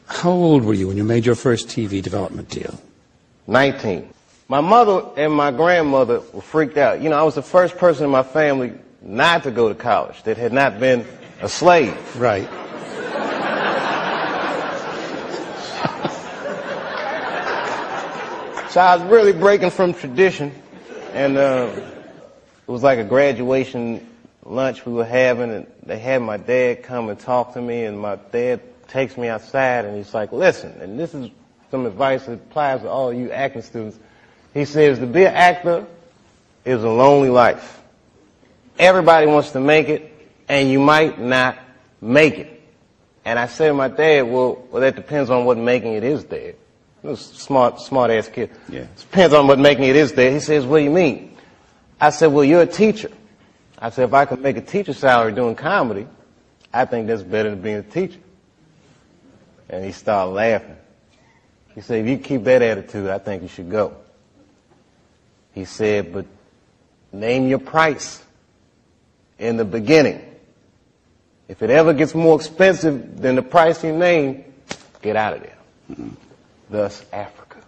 How old were you when you made your first TV development deal? 19. My mother and my grandmother were freaked out. You know, I was the first person in my family not to go to college that had not been a slave. Right. So I was really breaking from tradition, and it was like a graduation lunch we were having, and they had my dad come and talk to me, and my dad takes me outside, and he's like, listen, and this is some advice that applies to all you acting students. He says, to be an actor is a lonely life. Everybody wants to make it, and you might not make it. And I said to my dad, well, that depends on what making it is, Dad. He was a smart-ass kid. Yeah. It depends on what making it is, Dad. He says, what do you mean? I said, well, you're a teacher. I said, if I could make a teacher's salary doing comedy, I think that's better than being a teacher. And he started laughing. He said, if you keep that attitude, I think you should go. He said, but name your price in the beginning. If it ever gets more expensive than the price you name, get out of there. Mm-hmm. Thus, Africa.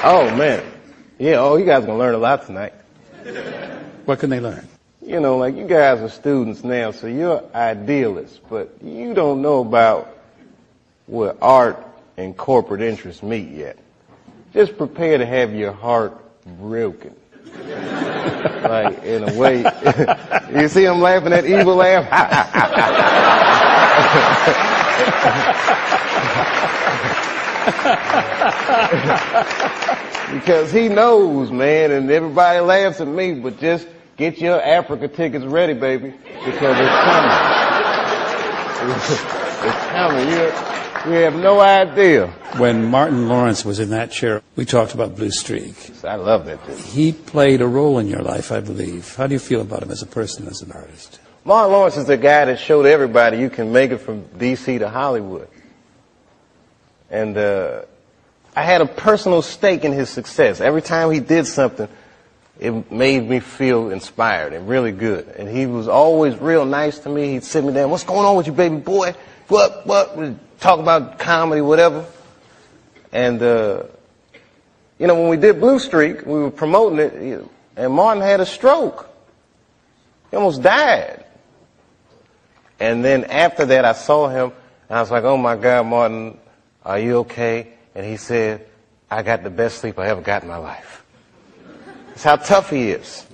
Oh, man. Yeah, you guys are going to learn a lot tonight. What can they learn? You know, like you guys are students now, so you're idealists, but you don't know about where art and corporate interests meet yet. Just prepare to have your heart broken. Like, in a way, you see him laughing that evil laugh? Because he knows, man, and everybody laughs at me, but just get your Africa tickets ready, baby, because it's coming. It's coming. You have no idea. When Martin Lawrence was in that chair, we talked about Blue Streak. I love that dude. He played a role in your life, I believe. How do you feel about him as a person, as an artist? Martin Lawrence is the guy that showed everybody you can make it from D.C. to Hollywood. And I had a personal stake in his success. Every time he did something, it made me feel inspired and really good. And he was always real nice to me. He'd sit me down, what's going on with you, baby boy? What? We'd talk about comedy, whatever. And, you know, when we did Blue Streak, we were promoting it, and Martin had a stroke. He almost died. And then after that, I saw him, and I was like, oh, my God, Martin, are you okay? And he said, I got the best sleep I ever got in my life. That's how tough he is.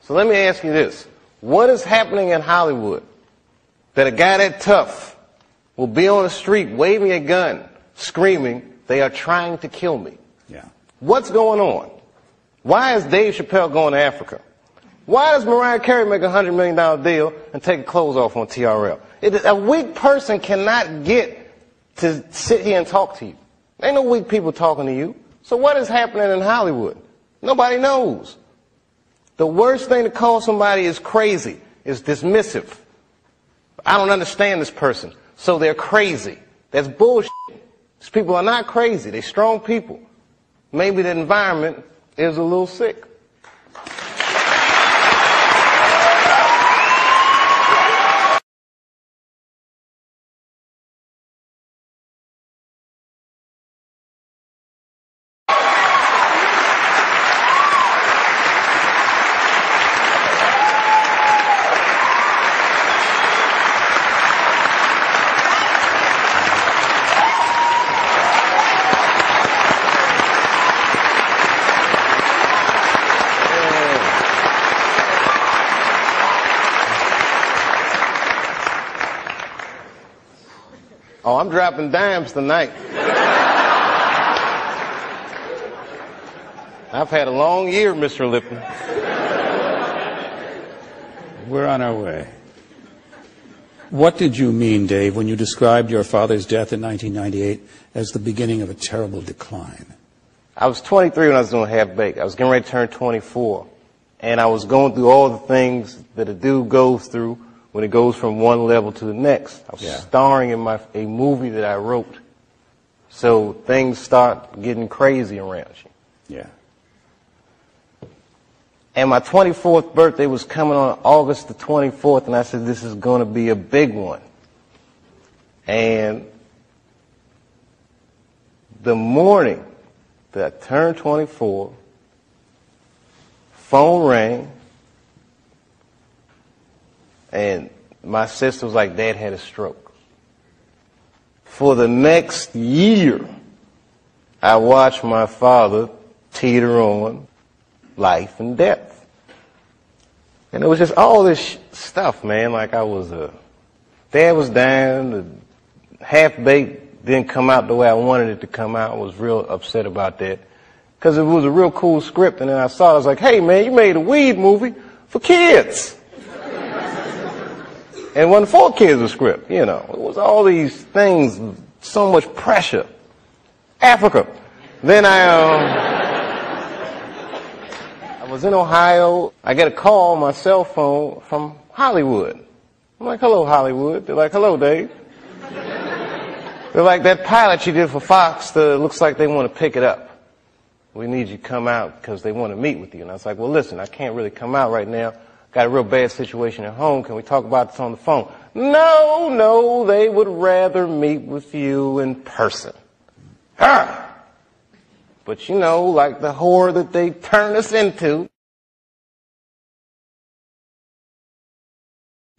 So let me ask you this. What is happening in Hollywood that a guy that tough will be on the street waving a gun, screaming, they are trying to kill me? Yeah. What's going on? Why is Dave Chappelle going to Africa? Why does Mariah Carey make a $100 million deal and take her clothes off on TRL? A weak person cannot get to sit here and talk to you. Ain't no weak people talking to you. So what is happening in Hollywood? Nobody knows. The worst thing to call somebody is crazy, is dismissive. I don't understand this person, so they're crazy. That's bullshit. These people are not crazy. They're strong people. Maybe the environment is a little sick. Oh, I'm dropping dimes tonight. I've had a long year, Mr. Lipton. We're on our way. What did you mean, Dave, when you described your father's death in 1998 as the beginning of a terrible decline? I was 23 when I was doing Half Baked. I was getting ready to turn 24. And I was going through all the things that a dude goes through when it goes from one level to the next. I was starring in a movie that I wrote. So things start getting crazy around you. Yeah. And my 24th birthday was coming on August the 24th, and I said, this is going to be a big one. And the morning that I turned 24, phone rang, and my sister was like, Dad had a stroke. For the next year, I watched my father teeter on life and death. And it was just all this stuff, man. Like Dad was down, the Half-Baked didn't come out the way I wanted it to come out. I was real upset about that. Because it was a real cool script, and then I saw it, I was like, hey man, you made a weed movie for kids. And it wasn't for kids, the script, you know. It was all these things, so much pressure. Africa. Then I was in Ohio. I get a call on my cell phone from Hollywood. I'm like, hello, Hollywood. They're like, hello, Dave. They're like, that pilot you did for Fox, looks like they want to pick it up. We need you to come out because they want to meet with you. And I was like, well, listen, I can't really come out right now. Got a real bad situation at home. Can we talk about this on the phone? No, they would rather meet with you in person. But you know, like the whore that they turn us into.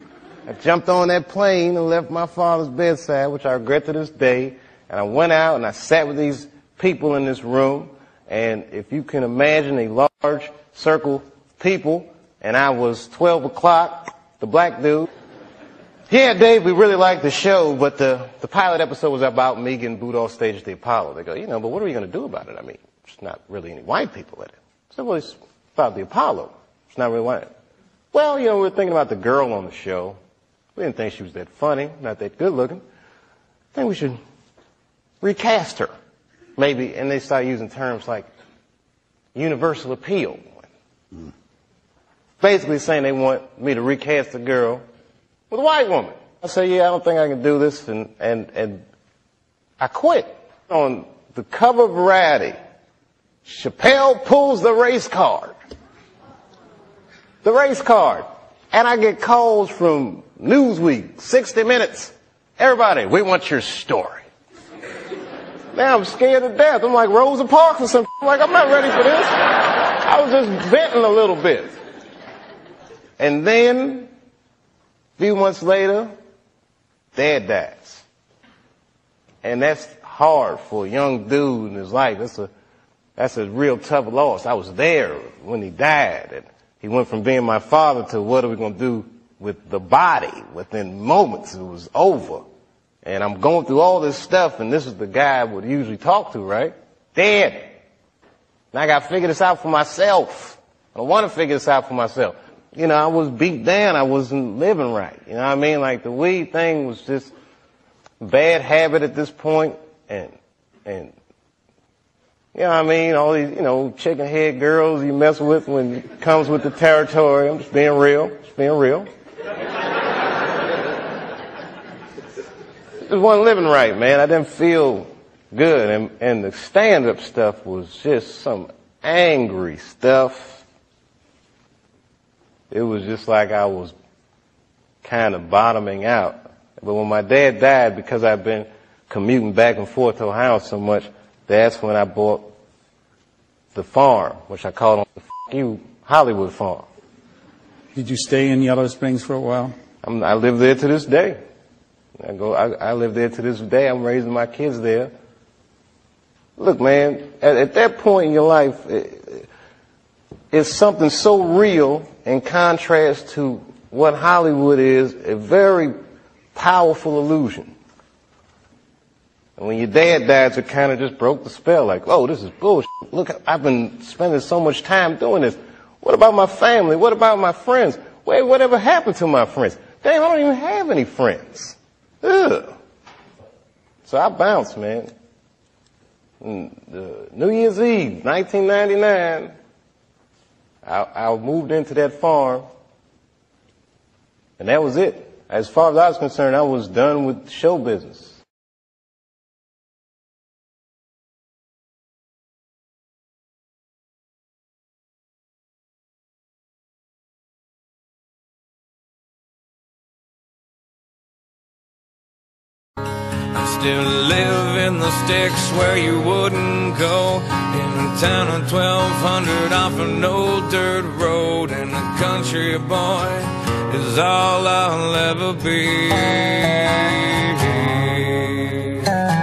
I jumped on that plane and left my father's bedside, which I regret to this day. And I went out and I sat with these people in this room. And if you can imagine a large circle of people, and I was 12 o'clock, the black dude. Yeah, Dave, we really liked the show, but the pilot episode was about me getting booed off stage at the Apollo. They go, you know, but what are we going to do about it? I mean, there's not really any white people in it. So, well, it's about the Apollo. It's not really white. Well, you know, we were thinking about the girl on the show. We didn't think she was that funny, not that good looking. I think we should recast her. Maybe, and they start using terms like universal appeal. Basically saying they want me to recast the girl with a white woman. I say, yeah, I don't think I can do this, and I quit. On the cover of Variety, Chappelle pulls the race card. The race card. And I get calls from Newsweek, 60 Minutes. Everybody, we want your story. Now I'm scared to death. I'm like Rosa Parks or something. I'm like, I'm not ready for this. I was just venting a little bit. And then, a few months later, Dad dies. And that's hard for a young dude in his life. That's a real tough loss. I was there when he died. And he went from being my father to what are we going to do with the body? Within moments, it was over. And I'm going through all this stuff, and this is the guy I would usually talk to, right? Dad. And I got to figure this out for myself. I don't want to figure this out for myself. You know, I was beat down. I wasn't living right. You know what I mean? Like the weed thing was just a bad habit at this point. And you know what I mean? All these, you know, chicken head girls you mess with when it comes with the territory. I'm just being real. Just being real. Just wasn't living right, man. I didn't feel good. And the stand-up stuff was just some angry stuff. It was just like I was kind of bottoming out. But when my dad died, because I've been commuting back and forth to Ohio so much, that's when I bought the farm, which I called the F*** you Hollywood farm. Did you stay in Yellow Springs for a while? I live there to this day. I live there to this day. I'm raising my kids there. Look, man, at that point in your life, it's something so real in contrast to what Hollywood is, a very powerful illusion. And when your dad died, it kind of just broke the spell. Like, oh, this is bullshit. Look, I've been spending so much time doing this. What about my family? What about my friends? Wait, whatever happened to my friends? Damn, I don't even have any friends. Ugh. So I bounced, man. New Year's Eve, 1999, I moved into that farm, and that was it. As far as I was concerned, I was done with show business. still live in the sticks where you wouldn't go. In a town of 1,200 off an old dirt road. And a country boy is all I'll ever be.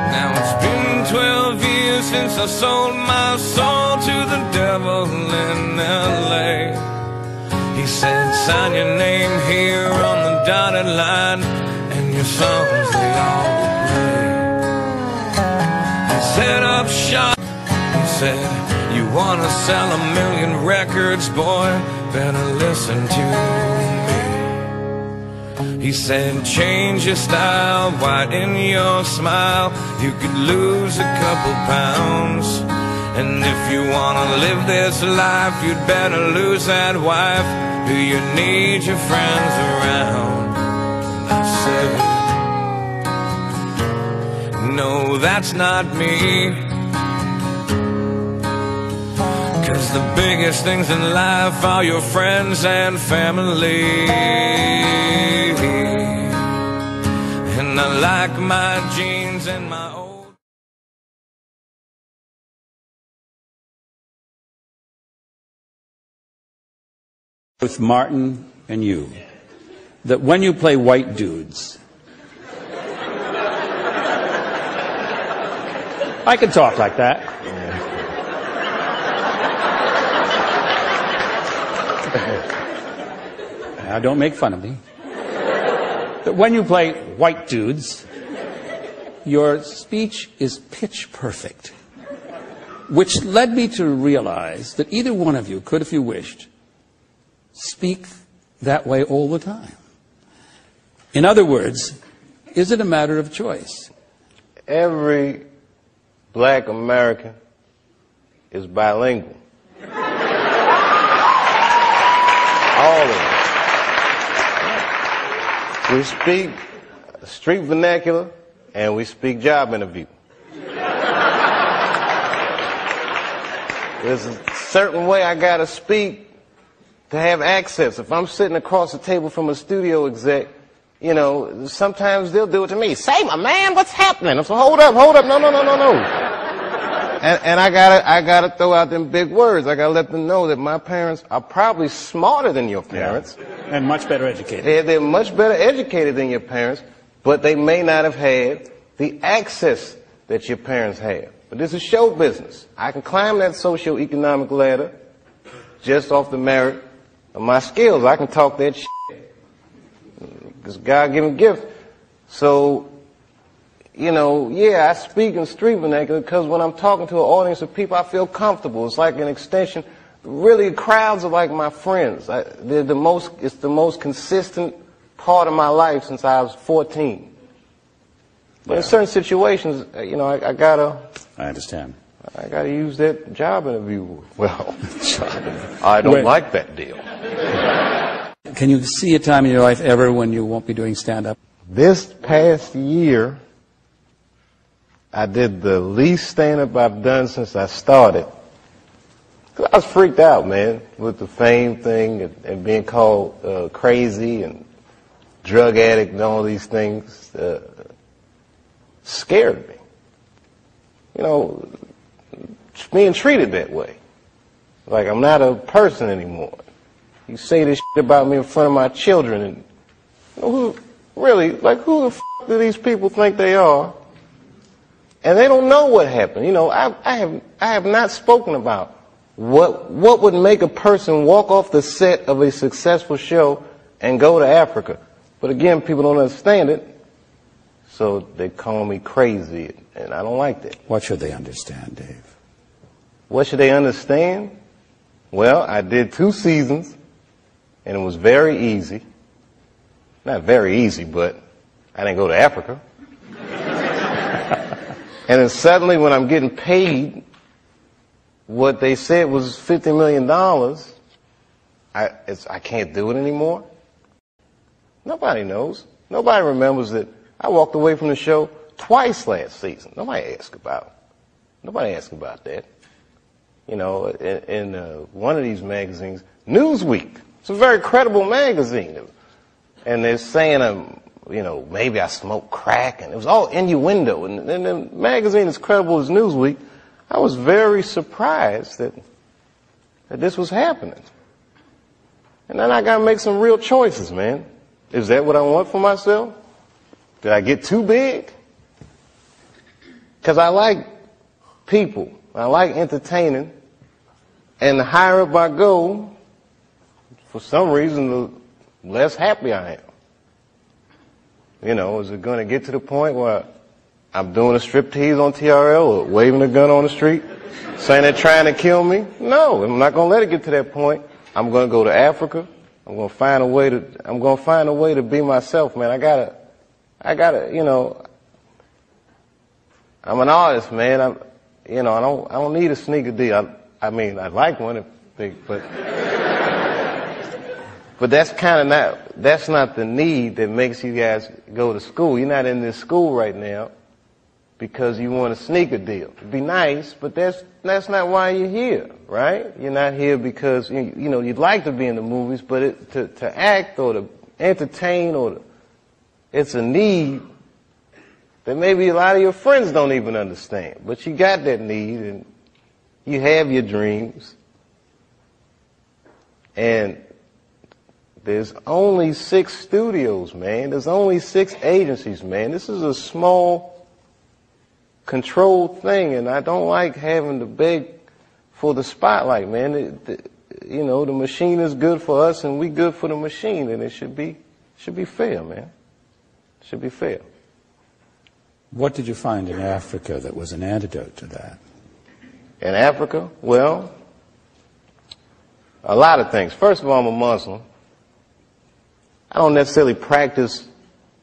Now it's been 12 years since I sold my soul to the devil in L.A. He said, sign your name here on the dotted line, and your songs they all will play. He set up shop. He said, you wanna sell 1,000,000 records, boy, better listen to me. He said, change your style, widen your smile, you could lose a couple pounds. And if you wanna live this life, you'd better lose that wife. Do you need your friends around? I said, no, that's not me. 'Cause the biggest things in life are your friends and family. And I like my jeans and my old... With Martin and you, that when you play white dudes, I can talk like that. Now don't make fun of me. That when you play white dudes, your speech is pitch perfect, which led me to realize that either one of you could, if you wished, speak that way all the time. In other words, is it a matter of choice? Every black American is bilingual. All of them. We speak street vernacular and we speak job interview. There's a certain way I gotta speak to have access. If I'm sitting across the table from a studio exec, you know, sometimes they'll do it to me. Say, my man, what's happening? I'm so, hold up, no. And I gotta throw out them big words. I gotta let them know that my parents are probably smarter than your parents. Yeah. And much better educated. They're much better educated than your parents, but they may not have had the access that your parents have. But this is show business. I can climb that socio-economic ladder just off the merit of my skills. I can talk that shit. It's a God-given gift. So, you know, yeah, I speak in street vernacular because when I'm talking to an audience of people, I feel comfortable. It's like an extension. Really, crowds are like my friends. It's the most consistent part of my life since I was 14. But in certain situations, you know, I gotta use that job interview. Well, I don't like that deal. Can you see a time in your life ever when you won't be doing stand-up? This past year, I did the least stand-up I've done since I started. 'Cause I was freaked out, man, with the fame thing and being called crazy and drug addict and all these things. Scared me. You know, being treated that way. Like I'm not a person anymore. You say this shit about me in front of my children, and you know, who the f*** do these people think they are? And they don't know what happened. You know, I have not spoken about what would make a person walk off the set of a successful show and go to Africa. But again, people don't understand it, so they call me crazy, and I don't like that. What should they understand, Dave? What should they understand? Well, I did 2 seasons, and it was very easy. Not very easy, but I didn't go to Africa. And then suddenly when I'm getting paid what they said was $50 million, I can't do it anymore. Nobody knows. Nobody remembers that I walked away from the show twice last season. Nobody asked about that. You know, in one of these magazines, Newsweek, it's a very credible magazine, and they're saying you know, maybe I smoked crack, and it was all innuendo. And the magazine, as credible as Newsweek, I was very surprised that this was happening. And then I got to make some real choices, man. Is that what I want for myself? Did I get too big? Because I like people. I like entertaining. And the higher up I go, for some reason, the less happy I am. You know, is it going to get to the point where I'm doing a striptease on TRL or waving a gun on the street, saying they're trying to kill me? No, I'm not going to let it get to that point. I'm going to go to Africa. I'm going to find a way to be myself, man. I gotta, you know, I'm an artist, man. I don't need a sneaker deal. I mean, I'd like one, but that's not the need that makes you guys go to school. You're not in this school right now because you want a sneaker deal. It'd be nice, but that's not why you're here, right? You're not here because, you know, you'd like to be in the movies, but to act or to entertain it's a need that maybe a lot of your friends don't even understand. But you got that need, and you have your dreams. And there's only 6 studios, man. There's only 6 agencies, man. This is a small, controlled thing, and I don't like having to beg for the spotlight, man. You know, the machine is good for us, and we good for the machine, and it should be fair, man. It should be fair. What did you find in Africa that was an antidote to that? In Africa? Well, a lot of things. First of all, I'm a Muslim. I don't necessarily practice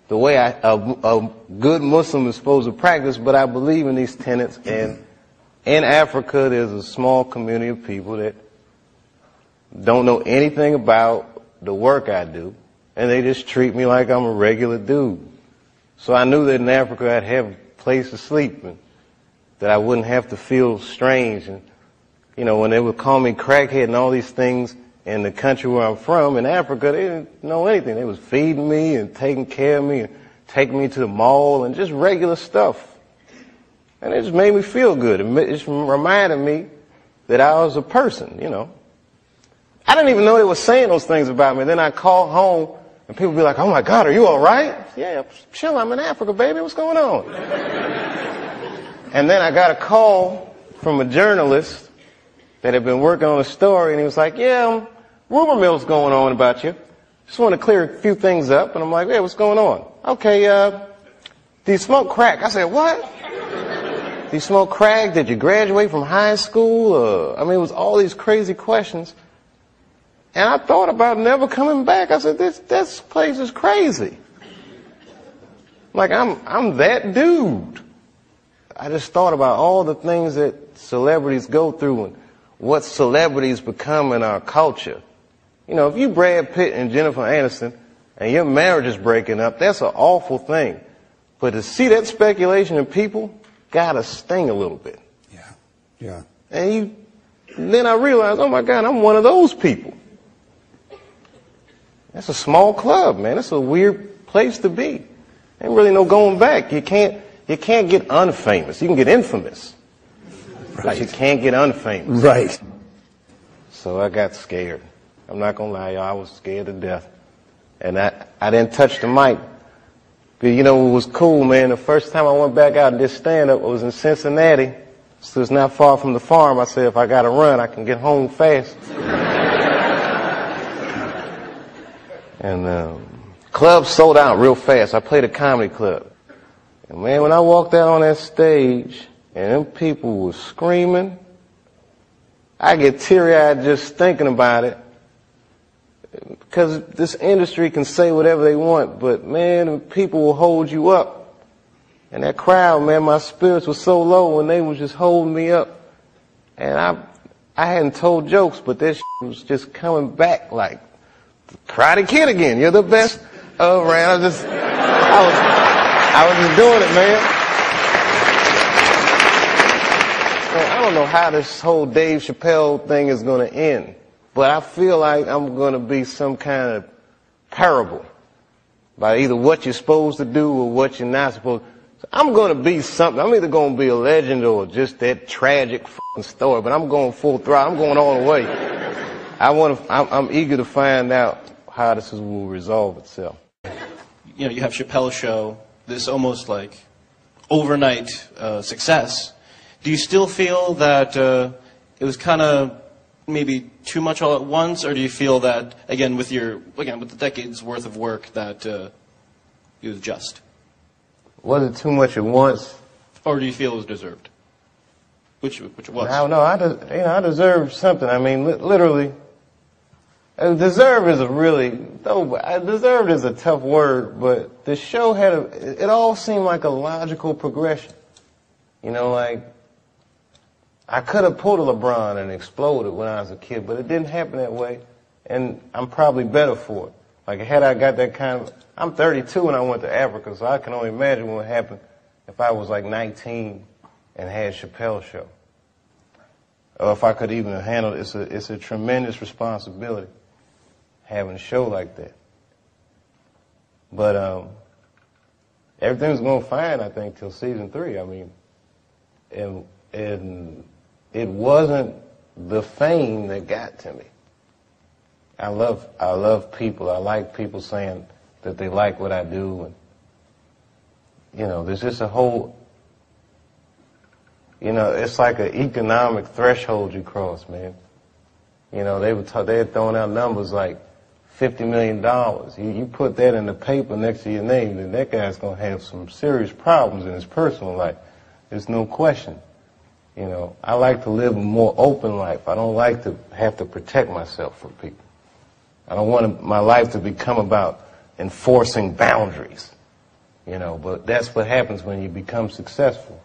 the way a good Muslim is supposed to practice, but I believe in these tenets. And in Africa, there's a small community of people that don't know anything about the work I do, and they just treat me like I'm a regular dude. So I knew that in Africa I'd have a place to sleep, and that I wouldn't have to feel strange. And, you know, when they would call me crackhead and all these things in the country where I'm from, in Africa, they didn't know anything. They was feeding me and taking care of me and taking me to the mall and just regular stuff. And it just made me feel good. It just reminded me that I was a person, you know. I didn't even know they were saying those things about me. Then I called home, and people would be like, "Oh my God, are you all right?" "Yeah, chill, I'm in Africa, baby. What's going on?" And then I got a call from a journalist that had been working on a story, and he was like, "Yeah, rumor mill's going on about you. Just want to clear a few things up." And I'm like, "Yeah, what's going on?" "Okay, do you smoke crack?" I said, "What? Do you smoke crack? Did you graduate from high school?" I mean, it was all these crazy questions. And I thought about never coming back. I said, this place is crazy. Like, I'm that dude. I just thought about all the things that celebrities go through and what celebrities become in our culture. You know, if you Brad Pitt and Jennifer Aniston and your marriage is breaking up, that's an awful thing. But to see that speculation in people gotta sting a little bit. Yeah. And then I realized, oh my God, I'm one of those people. That's a small club, man. It's a weird place to be. Ain't really no going back. You can't get unfamous. You can get infamous. Right. But you can't get unfamous. Right. So I got scared. I'm not gonna lie, y'all. I was scared to death. And I didn't touch the mic. But you know what was cool, man? The first time I went back out and did stand-up, I was in Cincinnati. So it's not far from the farm. I said, if I gotta run, I can get home fast. And clubs sold out real fast. I played a comedy club. And man, when I walked out on that stage and them people were screaming, I get teary-eyed just thinking about it. Because this industry can say whatever they want, but man, people will hold you up. And that crowd, man, my spirits were so low when they was just holding me up. And I hadn't told jokes, but this was just coming back like Karate Kid again. You're the best around. I was just doing it, man. So I don't know how this whole Dave Chappelle thing is going to end, but I feel like I'm going to be some kind of parable about either what you're supposed to do or what you're not supposed to. So I'm going to be something. I'm either going to be a legend or just that tragic fucking story, but I'm going full throttle. I'm going all the way. I'm eager to find out how this will resolve itself. You know, you have Chappelle's Show, this almost like overnight success. Do you still feel that it was kind of maybe too much all at once, or do you feel that, again, with the decades worth of work, that it was just? Was it too much at once? Or do you feel it was deserved? Which it was? I don't know. I deserve something. I mean, literally, deserve is deserved is a tough word, but the show it all seemed like a logical progression. You know, like, I could have pulled a LeBron and exploded when I was a kid, but it didn't happen that way, and I'm probably better for it. Like, had I got that kind of, I'm 32 when I went to Africa, so I can only imagine what would happen if I was like 19 and had Chappelle's Show. Or if I could even handle it. It's a tremendous responsibility having a show like that. But everything's going fine, I think, till season 3. I mean, and it wasn't the fame that got to me. I love people. I like people saying that they like what I do, and you know, there's just a whole, you know, it's like an economic threshold you cross, man. You know, they had thrown out numbers like $50 million. You put that in the paper next to your name, then that guy's gonna have some serious problems in his personal life. There's no question. You know, I like to live a more open life. I don't like to have to protect myself from people. I don't want my life to become about enforcing boundaries, you know, but that's what happens when you become successful.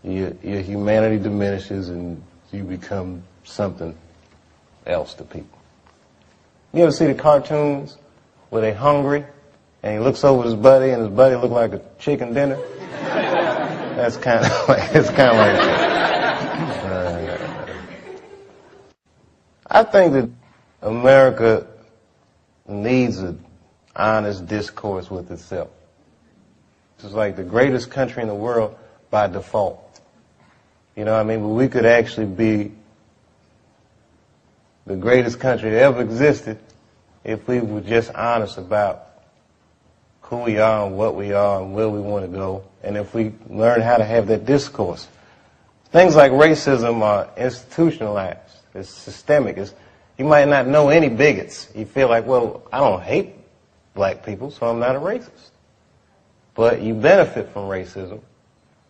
Your humanity diminishes and you become something else to people. You ever see the cartoons where they're hungry and he looks over his buddy and his buddy look like a chicken dinner? That's kind of like, it's kind of like that. I think that America needs an honest discourse with itself. It's like the greatest country in the world by default. You know what I mean? But we could actually be the greatest country that ever existed if we were just honest about who we are and what we are and where we want to go, and if we learn how to have that discourse. Things like racism are institutionalized. It's systemic. You might not know any bigots. You feel like, well, I don't hate black people, so I'm not a racist. But you benefit from racism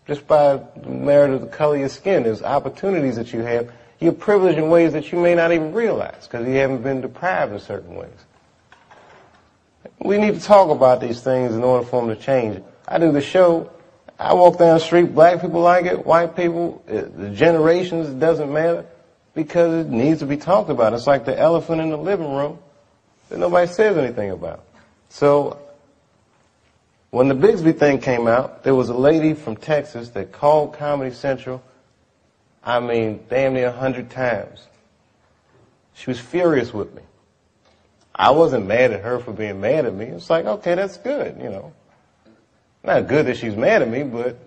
just by the merit of the color of your skin. There's opportunities that you have. You're privileged in ways that you may not even realize because you haven't been deprived in certain ways. We need to talk about these things in order for them to change. I do the show. I walk down the street. Black people like it. White people, the generations, it doesn't matter. Because it needs to be talked about. It's like the elephant in the living room that nobody says anything about. So, when the Bigsby thing came out, there was a lady from Texas that called Comedy Central, I mean, damn near 100 times. She was furious with me. I wasn't mad at her for being mad at me. It's like, okay, that's good, you know. Not good that she's mad at me, but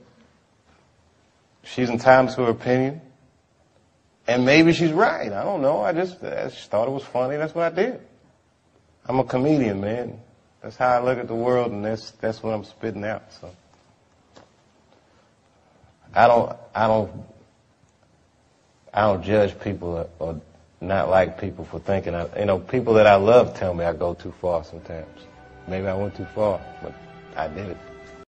she's entitled to her opinion. And maybe she's right. I don't know. I just thought it was funny. That's what I did. I'm a comedian, man. That's how I look at the world, and that's what I'm spitting out. So I don't judge people or not like people for thinking. People that I love tell me I go too far sometimes. Maybe I went too far, but I did it.